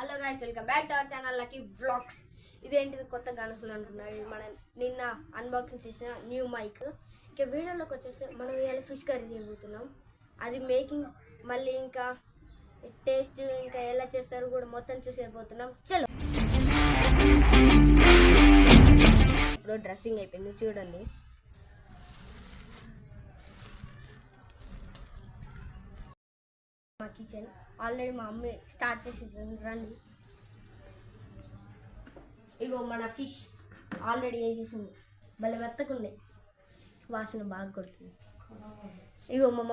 Hello guys, welcome back to our channel lucky vlogs. ఇదేంటిది కొత్త గానసులు అంటున్నారు. ఇది మనం నిన్న అన్బాక్సింగ్ చేసిన న్యూ మైక్. ఇక వీడియోలోకి వచ్చేసి మనం ఇవాళ ఫిష్ కర్రీ చేయబోతున్నాం. అది మేకింగ్, మళ్ళీ ఇంకా టేస్ట్, ఇంకా ఎలా చేస్తారో కూడా మొత్తం చూసేపోతున్నాం. చలో, ఇప్పుడు డ్రెస్సింగ్ అయిపోయింది చూడండి. మా కిచెన్ ఆల్రెడీ మా అమ్మ స్టార్ట్ చేసేసింది. రండి, ఇగో మన ఫిష్ ఆల్రెడీ వేసేసింది. భలే మెత్తకుండే, వాసన బాగా కొడుతుంది. ఇగో మా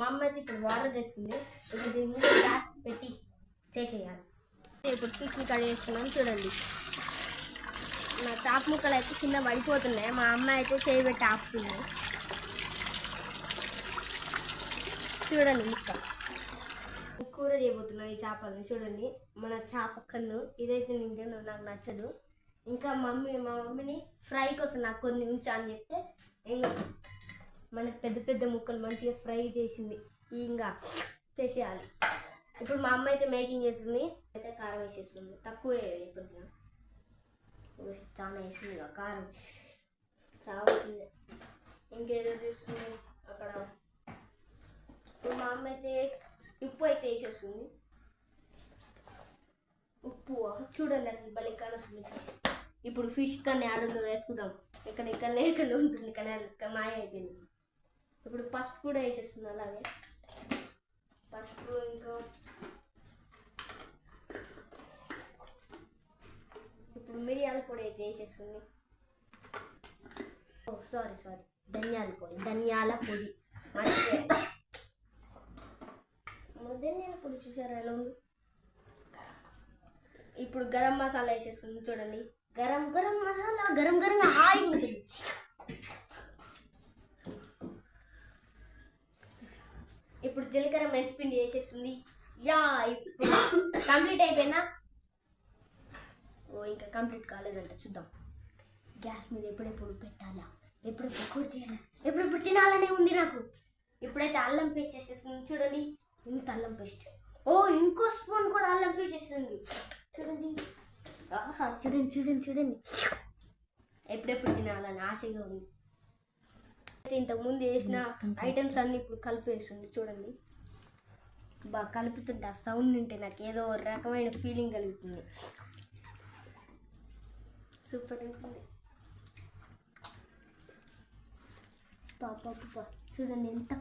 అమ్మ అయితే ఇప్పుడు వాటర్ తెస్తుంది. ఇక దీని మీద గ్యాస్ పెట్టి చేసేయాలి. ఇప్పుడు ఫిష్ని కట్ చేస్తున్నాను చూడండి. నా టాప్ ముక్కలు అయితే కింద పడిపోతున్నాయి. మా అమ్మ అయితే చేయి పెట్టి ఆపుతుంది చూడండి. ముక్క కూర చేయబోతున్నాం ఈ చేపలని చూడండి. మన చేప కన్ను ఇదైతే నిండా నాకు నచ్చదు. ఇంకా మా మమ్మీని ఫ్రై కోసం నాకు కొన్ని ఉంచా అని చెప్తే ఇంకా మనకు పెద్ద పెద్ద ముక్కలు మంచిగా ఫ్రై చేసింది. ఇంకా చేసేయాలి. ఇప్పుడు మా అమ్మ అయితే మేకింగ్ చేస్తుంది. అయితే కారం వేసేస్తుంది. తక్కువ అయిపోతుంది, చాలా వేస్తుంది కారం చాలా. ఇంకేదో తీస్తుంది అక్కడ. ఇప్పుడు మా అమ్మ అయితే ఉప్పు అయితే వేసేస్తుంది. ఉప్పు చూడండి, అసలు భలే కలుస్తుంది ఫిష్. ఇప్పుడు ఫిష్ కన్నా ఆడుందో ఎత్తుకుదాం. ఎక్కడ ఉంటుంది కానీ అది మాయ అయిపోయింది. ఇప్పుడు పసుపు కూడా వేసేస్తుంది. అలాగే పసుపు, ఇంకా ఇప్పుడు మిరియాల పొడి అయితే వేసేస్తుంది. ఓ సారీ ధనియాల పొడి మంచిగా. ధనియాల పొడి చూసారా ఎలా ఉంది. ఇప్పుడు గరం మసాలా వేసేస్తుంది చూడండి. గరం మసాలా గరంగా హాయిగా ఉంటుంది. ఇప్పుడు జీలకర్ర మెంతిపిండి వేసేస్తుంది. యా, ఇప్పుడు కంప్లీట్ అయిపోయినా. ఓ ఇంకా కంప్లీట్ కాలేదంట, చూద్దాం. గ్యాస్ మీద ఎప్పుడెప్పుడు పెట్టాలా, ఎప్పుడెప్పుడు కూర చేయాలా, ఎప్పుడెప్పుడు తినాలనే ఉంది నాకు. ఇప్పుడైతే అల్లం పేస్ట్ వేసేస్తుంది చూడండి. ఇంత అల్లం పేస్ట్. ఓ ఇంకో స్పూన్ కూడా అల్లం పేస్ట్ వేస్తుంది చూడండి. ఆహా, చూడండి. ఎప్పుడెప్పుడు తినాలని ఆశగా ఉంది. అయితే ఇంతకుముందు వేసిన ఐటమ్స్ అన్నీ ఇప్పుడు కలిపేస్తుంది చూడండి. బాగా కలుపుతుంటే ఆ సౌండ్ వింటే నాకు ఏదో రకమైన ఫీలింగ్ కలుగుతుంది. సూపర్ ఉంటుంది. పాప చూడండి ఎంత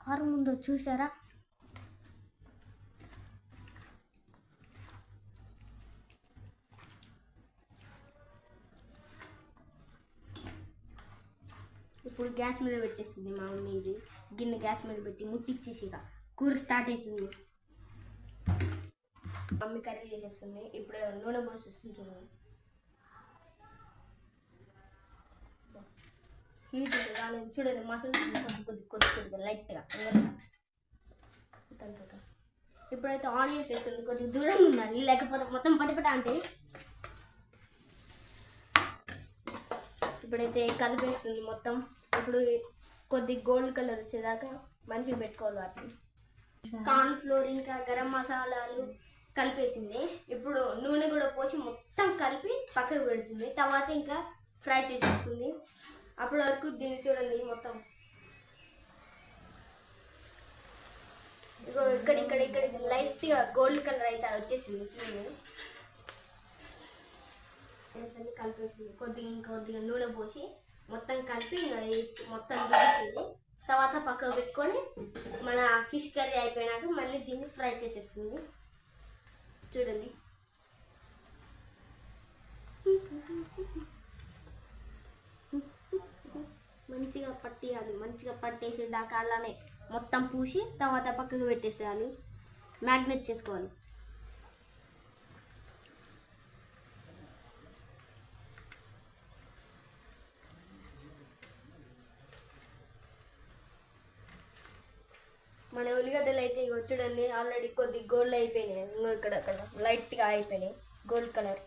కారం ఉందో చూసారా. ఇప్పుడు గ్యాస్ మీద పెట్టేస్తుంది మా మమ్మీ. ఇది గిన్నె గ్యాస్ మీద పెట్టి ముట్టిచ్చేసి ఇక కూర స్టార్ట్ అవుతుంది. మమ్మీ కర్రీ చేసేస్తుంది. ఇప్పుడు నూనె పోసేస్తుంది చూడండి. హీట్ రాలేదు చూడండి. మసాలా కొద్దిగా లైట్గా. ఇప్పుడైతే ఆనియన్స్ వేస్తుంది. కొద్దిగా దూరంగా ఉండాలి, లేకపోతే మొత్తం పటిపట అంటే. ఇప్పుడైతే కలిపేస్తుంది మొత్తం. ఇప్పుడు కొద్ది గోల్డ్ కలర్ వచ్చేదాకా మంచిగా పెట్టుకోవాలి వాటిని. కార్న్ ఫ్లోర్ ఇంకా గరం మసాలాలు కలిపేసింది. ఇప్పుడు నూనె కూడా పోసి మొత్తం కలిపి పక్కకు పెడుతుంది. తర్వాత ఇంకా ఫ్రై చేసేస్తుంది. అప్పటి వరకు దీన్ని చూడండి మొత్తం. ఇగో ఇక్కడ లైట్గా గోల్డ్ కలర్ అయితే వచ్చేసింది చూడండి. కలిపేసింది. కొద్దిగా నూనె పోసి మొత్తం కలిపి మొత్తం రుద్దేసి తర్వాత పక్కకు పెట్టుకొని మన ఫిష్ కర్రీ అయిపోయినాక మళ్ళీ దీన్ని ఫ్రై చేసేస్తుంది చూడండి. మంచిగా పట్టేసేదాకా అలానే మొత్తం పూసి తర్వాత పక్కకు పెట్టేసేయాలి. మ్యాగ్నేట్ చేసుకోవాలి. మన ఉల్లిగడ్డలు అయితే ఇవి చూడండి ఆల్రెడీ కొద్ది గోల్డ్ అయిపోయినాయి. ఇంకా ఇక్కడ లైట్గా అయిపోయినాయి గోల్డ్ కలర్.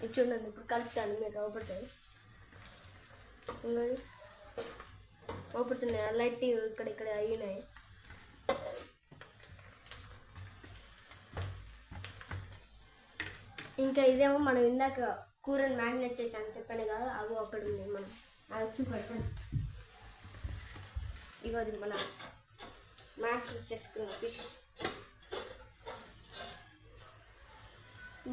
ఇది చూడండి. ఇప్పుడు కలుపుతాను, మీకు అవపడుతుంది. అవుతున్నాయి లైట్ ఇక్కడ అయినాయి. ఇంకా ఇదేమో మనం ఇందాక కూరని మ్యాగ్నేట్ చేసాను చెప్పాను కదా, అవి అక్కడ ఉంది. మనం అది చూపెడతాను. ఇవది మన మ్యాగ్నేట్ చేసుకున్న ఫిష్.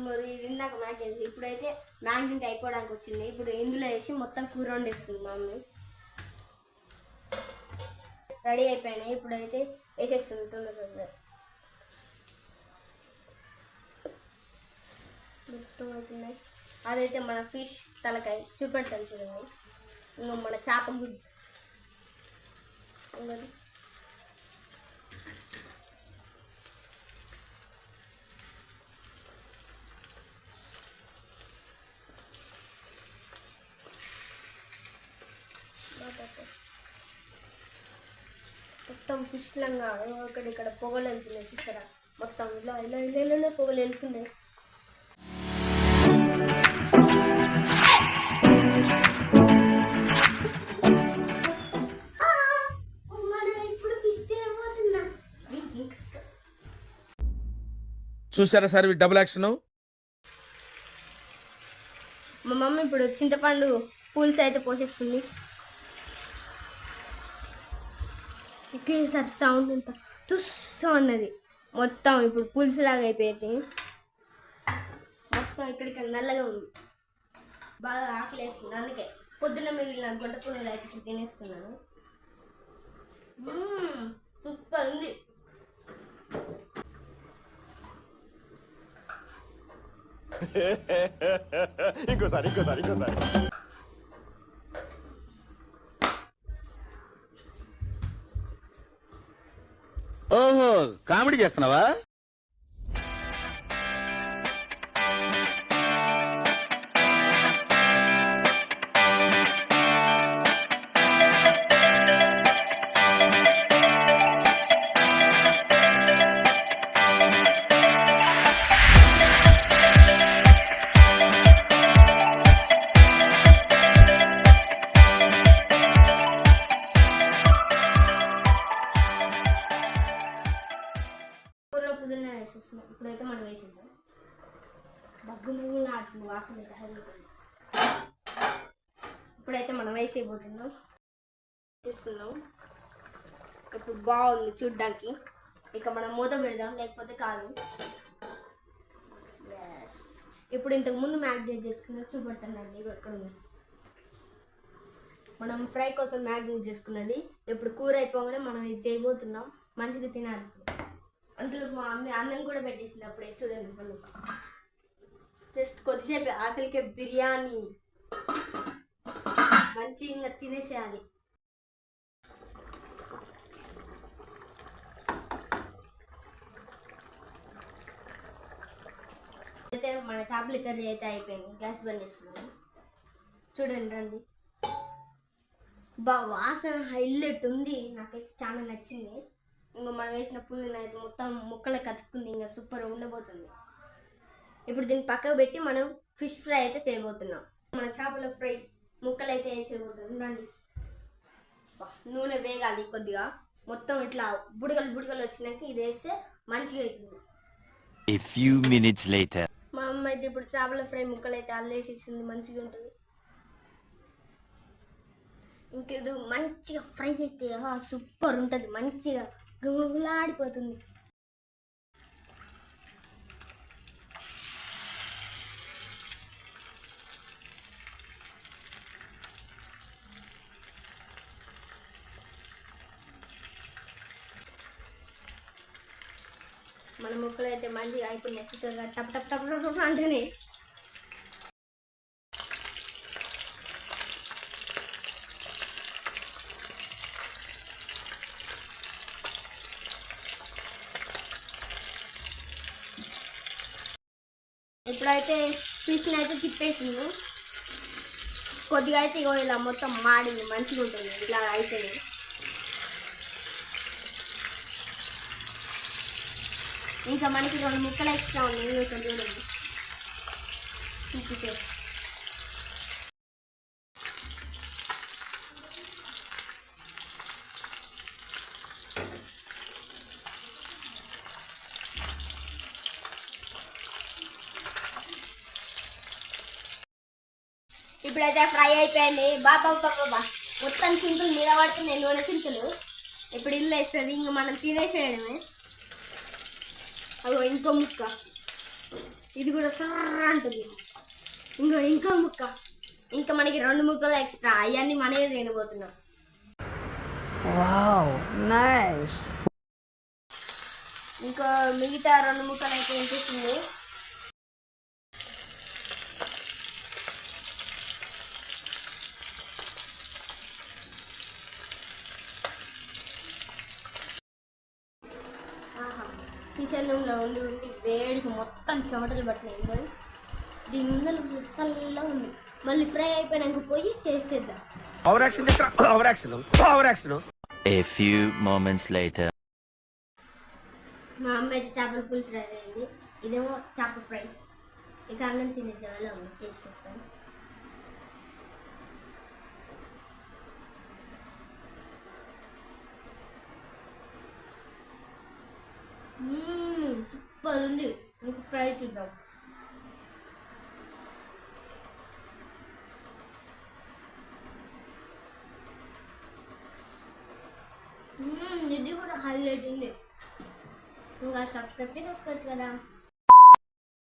మరి ఇది ఇందాక మ్యాగ్నేట్, ఇప్పుడైతే మ్యాగ్నేట్ అయిపోవడానికి వచ్చింది. ఇప్పుడు ఇందులో వేసి మొత్తం కూర వండిస్తుంది మమ్మీ. రెడీ అయిపోయినాయి. ఇప్పుడైతే వేసేస్తుంది తొందరగా. మొత్తం అవుతున్నాయి. అదైతే మన ఫిష్ తలకాయ చూపెడతాను చూడండి. ఇంకా మన చేప గుడ్డు మొత్తం ఫిష్ లంగా ఇక్కడ పొగలు వెళ్తున్నాయి. ఇక్కడ మొత్తం ఇలా ఇలా ఇలా పొగలు వెళ్తున్నాయి. చూసారా సార్ డబుల్ యాక్షన్. మా మమ్మీ ఇప్పుడు చింతపండు పులుసు అయితే పోసేస్తుంది. ఒకేసారి సౌండ్ ఉంటా తుస్సా అన్నది. మొత్తం ఇప్పుడు పులుసులాగా అయిపోయింది. మొత్తం ఇక్కడికి నల్లగా ఉంది. బాగా ఆకలి వేస్తుంది. అందుకే పొద్దున్న మిగిలిన గొడ్డ పునుగులు అయితే తినేస్తున్నాను. సూపర్ ఉంది. ఇంకోసారి ఓహో, కామెడీ చేస్తున్నావా? పొద్దున్న వేసేస్తున్నాం. ఇప్పుడైతే మనం వేసేద్దాం. బగ్గులు ఆడుతుంది వాసన అయితే హైలైట్. ఇప్పుడైతే మనం వేసేయబోతున్నాం. వేస్తున్నాం. ఇప్పుడు బాగుంది చూడ్డానికి. ఇక మనం మూత పెడదాం, లేకపోతే కాదు. ఇప్పుడు ఇంతకు ముందు మ్యాగ్నేట్ చేసుకున్నది చూపెడతానండి. ఎక్కడ ఉంది మనం ఫ్రై కోసం మ్యాగ్నేట్ చేసుకున్నది. ఇప్పుడు కూర అయిపోగానే మనం ఇది చేయబోతున్నాం. మంచిగా తినాలి. అందులో మా అమ్మ అన్నం కూడా పెట్టేసింది. అప్పుడే చూడండి మనం జస్ట్ కొద్దిసేపు అసలుకే బిర్యానీ మంచిగా తినేసేయాలి. అయితే మన చేపల కర్రీ అయితే అయిపోయింది. గ్యాస్ బంద్ చేస్తున్నాను. చూడండి రండి. వాసన హైలైట్ ఉంది. నాకైతే చాలా నచ్చింది. ఇంకా మనం వేసిన పుదీనా అయితే మొత్తం ముక్కలకు కతుక్కుంది. ఇంకా సూపర్ ఉండబోతుంది. ఇప్పుడు దీన్ని పక్కకు పెట్టి మనం ఫిష్ ఫ్రై అయితే చేయబోతున్నాం. మన చేపల ఫ్రై ముక్కలు అయితే వేసేయబోతున్నాం. రండి. నూనె వేగాలి కొద్దిగా. మొత్తం ఇట్లా బుడగలు వచ్చినాక ఇది వేస్తే మంచిగా అవుతుంది. A few minutes later. మా అమ్మ అయితే ఇప్పుడు చేపల ఫ్రై ముక్కలు అయితే అల్లేసేసింది. మంచిగా ఉంటుంది. ఇంకేదో మంచిగా ఫ్రై అయితే సూపర్ ఉంటుంది. మంచిగా గులాడిపోతుంది. మన ముక్కలు అయితే మంచిగా అయిపోయినాయి. చూసారుగా టప్ టప్ టప్ టప్ అంటేనే. ఇప్పుడైతే ఫిష్ని అయితే తిప్పేసింది. కొద్దిగా అయితే ఇగో ఇలా మొత్తం మాడింది. మంచిగా ఉంటుంది ఇలా అయితే. ఇంకా మనకి 2 ముక్కలు ఎక్స్ట్రా ఉన్నాయి. చూడండి తిప్పితే ఇప్పుడైతే ఫ్రై అయిపోయింది. బాబా బాబా మొత్తం చింతలు మీద పడుతున్నాయి, నూనె చింతలు. ఇప్పుడు ఇల్లు వేస్తుంది, ఇంక మనం తినేసేయడమే. అగో ఇంకో ముక్క, ఇది కూడా సర్ర అంటుంది. ఇంకో ముక్క, ఇంకా మనకి 2 ముక్కలు ఎక్స్ట్రా, అవన్నీ మనమే తినబోతున్నాం. ఇంకా మిగతా 2 ముక్కలు అయితే ఇంకేస్తుంది. కిచెన్ రూమ్లో ఉండి వేడికి మొత్తం చెమటలు పట్టినాయి. దీని ముందర చల్లగా ఉంది. మళ్ళీ ఫ్రై అయిపోయినాక పోయి టేస్ట్ చేద్దాం. A few moments later. మా అమ్మ అయితే చేపల పులుసు రెడీ అయింది. ఇదేమో చేపల ఫ్రై. ఇక అన్నం తినేద్దాం. ఎలా ఉంది టేస్ట్ చెప్తాను. సూపర్ ఉంది. మీకు ఫ్రై చూద్దాం. ఇది కూడా హైలైట్ ఉంది. ఇంకా సబ్స్క్రైబ్ చేసుకోవచ్చు కదా.